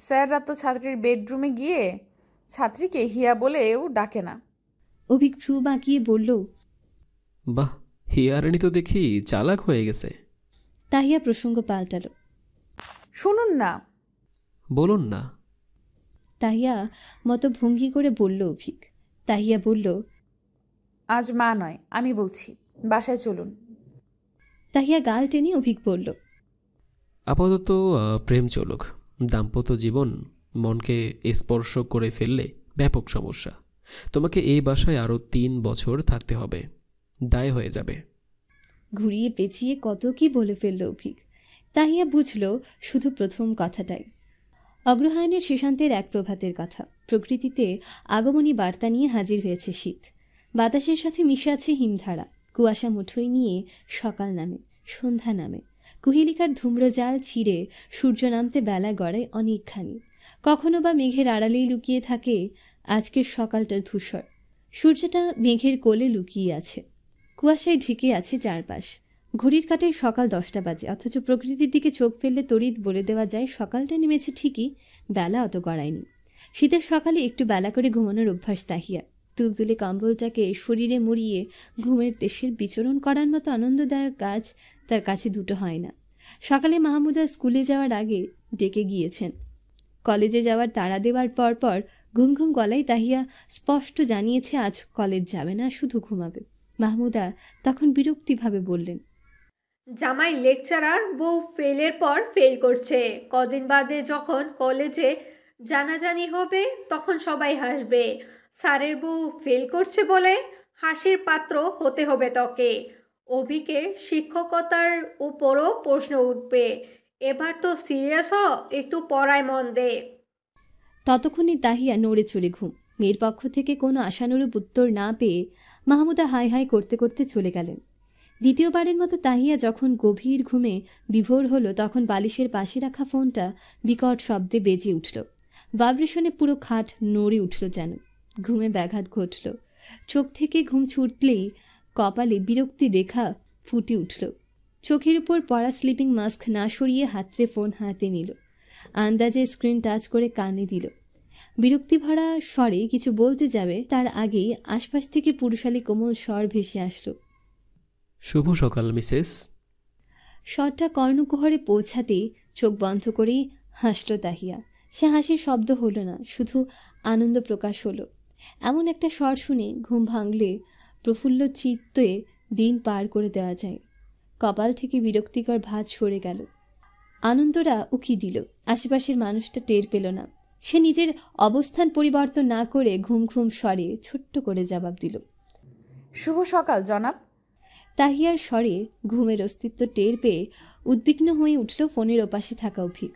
স্যাররা তো ছাত্রীর বেডরুমে গিয়ে ছাত্রীকে হিয়া বলেও ডাকে না। অভিক ভ্রু বাঁকিয়ে বলল, বাহ, হিয়ারানি তো দেখি চালাক হয়ে গেছে। তাহিয়া প্রসঙ্গ পাল্টাল, শুনুন না। বলুন না। তাহিয়া মতো ভঙ্গি করে বলল অভিক। তাহিয়া বলল, আজ মা নয়, আমি বলছি, বাসায় চলুন। তাহিয়া গাল টেনে অভিক বলল, আপাতত প্রেম চলুক। দাম্পত্য জীবন মনকে স্পর্শ করে ফেললে ব্যাপক সমস্যা। তোমাকে এই বাসায় আরও 3 বছর থাকতে হবে, দায় হয়ে যাবে। ঘুরিয়ে পেঁচিয়ে কত কি বলে ফেলল অভিক। তাহিয়া বুঝল শুধু প্রথম কথাটাই। অগ্রহায়ণের সুশান্তের এক প্রভাতের কথা। প্রকৃতিতে আগমনী বার্তা নিয়ে হাজির হয়েছে শীত। বাতাসের সাথে মিশে আছে হিমধারা। কুয়াশা মুঠোয় নিয়ে সকাল নামে, সন্ধ্যা নামে। কুহেলিকার ধূম্রজাল ছিঁড়ে সূর্য নামতে বেলা গড়ায় অনেকখানি। কখনো বা মেঘের আড়ালেই লুকিয়ে থাকে আজকের সকালটার ধূসর। সূর্যটা মেঘের কোলে লুকিয়ে আছে। কুয়াশায় ঢেকে আছে চারপাশ। ঘড়ির কাঁটায় সকাল 10টা বাজে, অথচ প্রকৃতির দিকে চোখ ফেললে তড়িৎ বলে দেওয়া যায় সকালটা নেমেছে ঠিকই, বেলা অত গড়ায়নি। শীতের সকালে একটু বেলা করে ঘুমানোর অভ্যাস তাহিয়া। তুলতুলে কম্বলটাকে শরীরে মুড়িয়ে ঘুমের দেশের বিচরণ করার মতো আনন্দদায়ক কাজ তার কাছে দুটো হয় না। সকালে মাহমুদা স্কুলে যাওয়ার আগে ডেকে গিয়েছেন। কলেজে যাওয়ার তাড়া দেওয়ার পর ঘুম ঘুম গলায় তাহিয়া স্পষ্ট জানিয়েছে আজ কলেজ যাবে না, শুধু ঘুমাবে। মাহমুদা তখন বিরক্তিভাবে বললেন, জামাই লেকচারার, বউ ফেলের পর ফেল করছে। কদিন বাদে যখন কলেজে জানাজানি হবে তখন সবাই হাসবে। স্যারের বউ ফেল করছে বলে হাসির পাত্র হতে হবে তোকে। অভিকের শিক্ষকতার উপরও প্রশ্ন উঠবে। এবার তো সিরিয়াস হ, একটু পড়ায় মন দে। ততক্ষণে তাহিয়া নড়ে চড়ে ঘুম। মেয়ের পক্ষ থেকে কোনো আশানুরূপ উত্তর না পেয়ে মাহমুদা হাই হাই করতে করতে চলে গেলেন। দ্বিতীয়বারের মতো তাহিয়া যখন গভীর ঘুমে বিভোর হলো তখন বালিশের পাশে রাখা ফোনটা বিকট শব্দে বেজে উঠল। ভাইব্রেশনে পুরো খাট নড়ে উঠল যেন। ঘুমে ব্যাঘাত ঘটল। চোখ থেকে ঘুম ছুটলেই কপালে বিরক্তির রেখা ফুটে উঠল। চোখের উপর পড়া স্লিপিং মাস্ক না সরিয়ে হাতড়ে ফোন হাতে নিল। আন্দাজে স্ক্রিন টাচ করে কানে দিল। বিরক্তিভরা স্বরে কিছু বলতে যাবে তার আগেই আশপাশ থেকে পুরুষালী কোমল স্বর ভেসে আসলো, শুভ সকাল মিসেস। স্বরটা কর্ণকুহরে পৌঁছাতেই চোখ বন্ধ করেই হাসল তাহিয়া। সে হাসির শব্দ হলো না, শুধু আনন্দ প্রকাশ হলো। এমন একটা স্বর শুনে ঘুম ভাঙলে প্রফুল্ল চিত্তে দিন পার করে দেওয়া যায়। কপাল থেকে বিরক্তিকর ভাঁজ সরে গেল। আনন্দরা উকি দিল। আশেপাশের মানুষটা টের পেল না। সে নিজের অবস্থান পরিবর্তন না করে ঘুম ঘুম স্বরে ছোট্ট করে জবাব দিল, শুভ সকাল জনাব। তাহিয়ার স্বরে ঘুমের অস্তিত্ব টের পেয়ে উদ্বিগ্ন হয়ে উঠল ফোনের ওপাশে থাকা অভিক।